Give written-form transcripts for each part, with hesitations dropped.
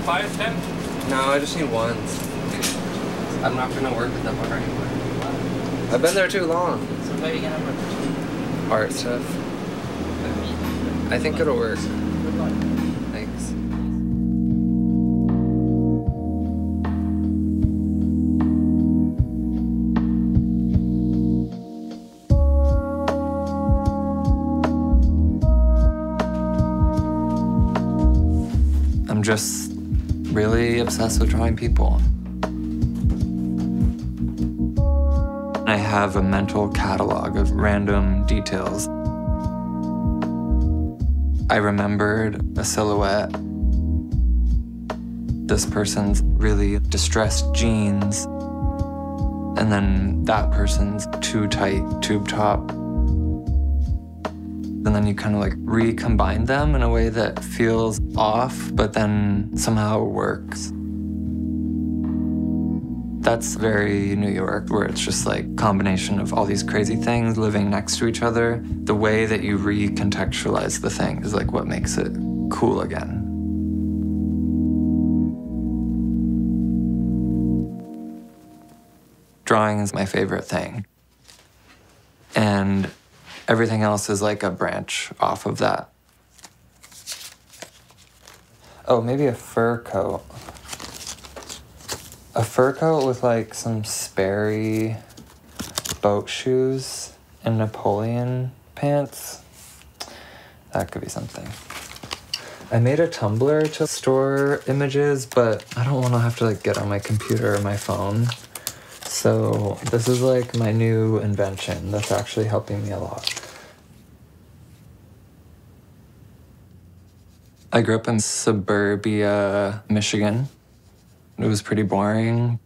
five, 10? No, I just need ones. I'm not gonna work at the bar anymore. I've been there too long. So what are you gonna work? Art stuff. I think it'll work. Good luck. Thanks. I'm just really obsessed with drawing people. I have a mental catalog of random details. I remembered a silhouette. This person's really distressed jeans, and then that person's too tight tube top. And then you kind of like recombine them in a way that feels off, but then somehow works. That's very New York, where it's just like a combination of all these crazy things living next to each other. The way that you recontextualize the thing is like what makes it cool again. Drawing is my favorite thing. And everything else is like a branch off of that. Oh, maybe a fur coat. A fur coat with like some Sperry boat shoes and Napoleon pants. That could be something. I made a Tumblr to store images, but I don't want to have to like get on my computer or my phone. So this is like my new invention that's actually helping me a lot. I grew up in suburbia, Michigan. It was pretty boring,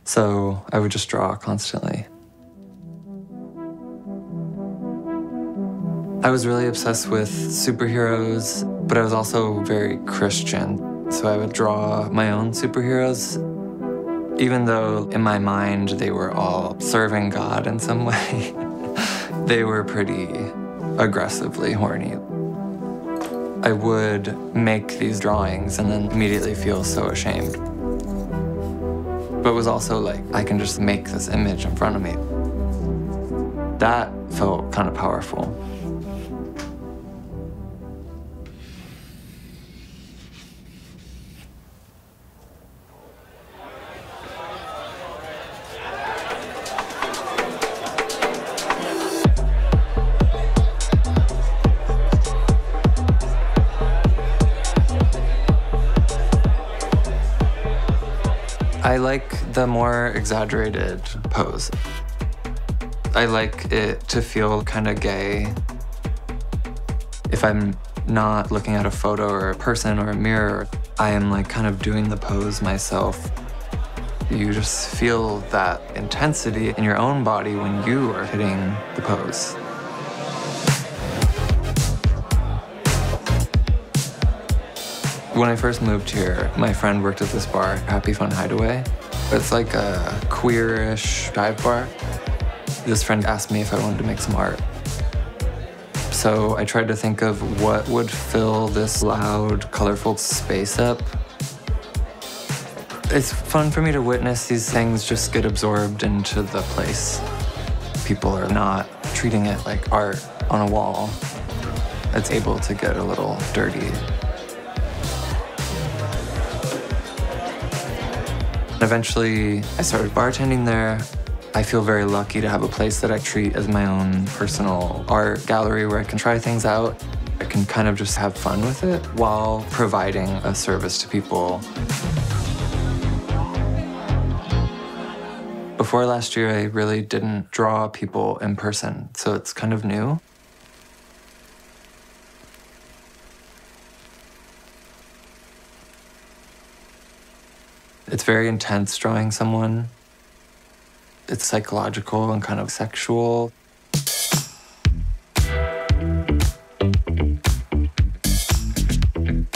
so I would just draw constantly. I was really obsessed with superheroes, but I was also very Christian, so I would draw my own superheroes, even though in my mind they were all serving God in some way. They were pretty aggressively horny. I would make these drawings and then immediately feel so ashamed. But it was also like, I can just make this image in front of me. That felt kind of powerful. I like the more exaggerated pose. I like it to feel kind of gay. If I'm not looking at a photo or a person or a mirror, I am like kind of doing the pose myself. You just feel that intensity in your own body when you are hitting the pose. When I first moved here, my friend worked at this bar, Happy Fun Hideaway. It's like a queer-ish dive bar. This friend asked me if I wanted to make some art. So I tried to think of what would fill this loud, colorful space up. It's fun for me to witness these things just get absorbed into the place. People are not treating it like art on a wall. It's able to get a little dirty. Eventually, I started bartending there. I feel very lucky to have a place that I treat as my own personal art gallery where I can try things out. I can kind of just have fun with it while providing a service to people. Before last year, I really didn't draw people in person, so it's kind of new. It's very intense drawing someone. It's psychological and kind of sexual.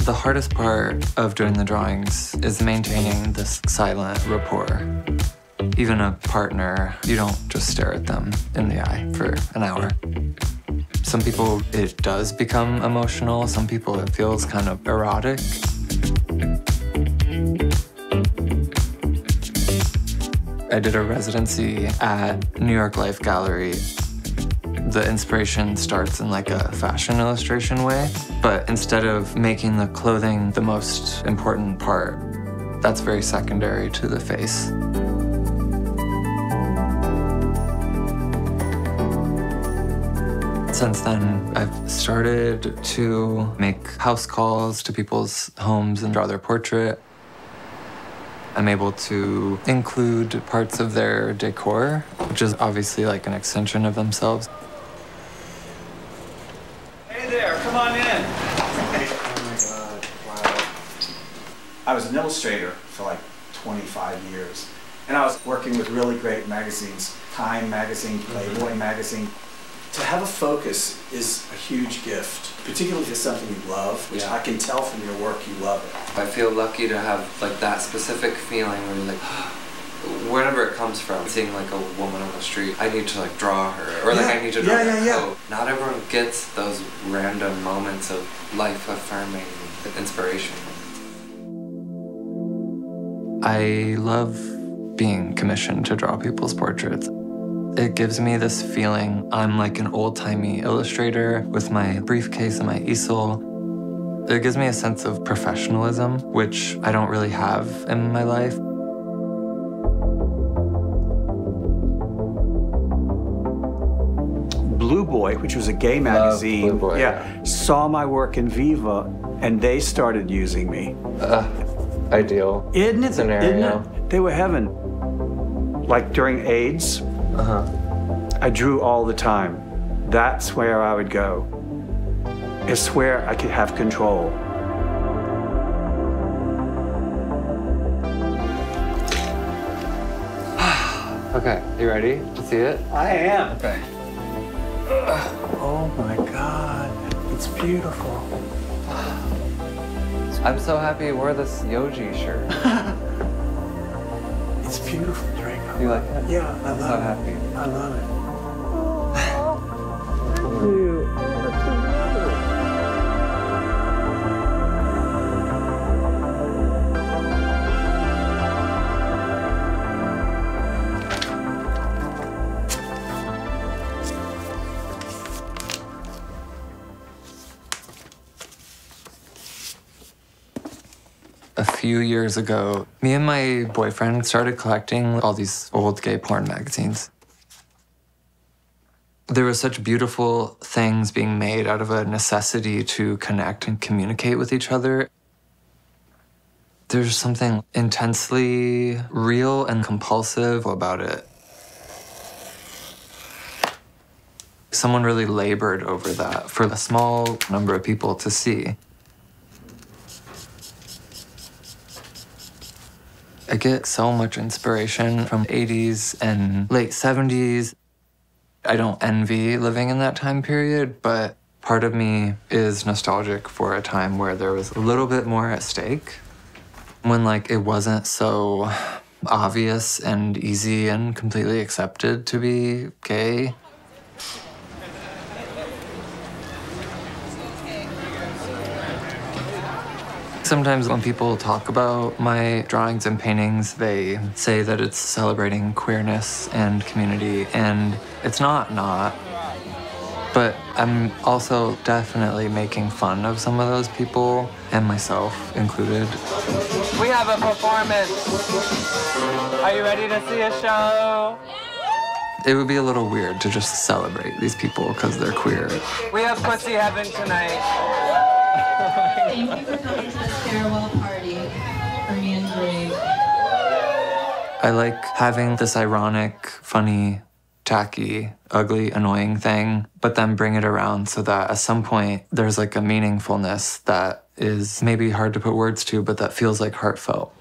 The hardest part of doing the drawings is maintaining this silent rapport. Even a partner, you don't just stare at them in the eye for an hour. Some people, it does become emotional. Some people, it feels kind of erotic. I did a residency at New York Life Gallery. The inspiration starts in like a fashion illustration way, but instead of making the clothing the most important part, that's very secondary to the face. Since then, I've started to make house calls to people's homes and draw their portrait. I'm able to include parts of their decor, which is obviously like an extension of themselves. Hey there, come on in. Oh my God, wow. I was an illustrator for like 25 years, and I was working with really great magazines, Time magazine, Playboy magazine. To have a focus is a huge gift, particularly if it's something you love, which I can tell from your work you love it. I feel lucky to have like that specific feeling where you're like, wherever it comes from, seeing like a woman on the street, I need to like draw her, or like I need to draw her coat. Not everyone gets those random moments of life-affirming inspiration. I love being commissioned to draw people's portraits. It gives me this feeling I'm like an old-timey illustrator with my briefcase and my easel. It gives me a sense of professionalism, which I don't really have in my life. Blue Boy, which was a gay magazine, Blue Boy, saw my work in Viva, and they started using me. Ideal Isn't it? scenario. Isn't it? They were heaven. Like during AIDS, I drew all the time. That's where I would go. It's where I could have control. Okay, you ready to see it? I am. Okay. Oh my God, it's beautiful. I'm so happy you wore this Yoji shirt. It's beautiful, Draco. You like it? Yeah, I love so it. happy. I love it. A few years ago, me and my boyfriend started collecting all these old gay porn magazines. There were such beautiful things being made out of a necessity to connect and communicate with each other. There's something intensely real and compulsive about it. Someone really labored over that for a small number of people to see. I get so much inspiration from 80s and late 70s. I don't envy living in that time period, but part of me is nostalgic for a time where there was a little bit more at stake. When like it wasn't so obvious and easy and completely accepted to be gay. Sometimes when people talk about my drawings and paintings, they say that it's celebrating queerness and community, and it's not. But I'm also definitely making fun of some of those people, and myself included. We have a performance. Are you ready to see a show? It would be a little weird to just celebrate these people because they're queer. We have Pussy Heaven tonight. Thank you for coming to this farewell party for me and Greg. I like having this ironic, funny, tacky, ugly, annoying thing, but then bring it around so that at some point there's like a meaningfulness that is maybe hard to put words to, but that feels like heartfelt.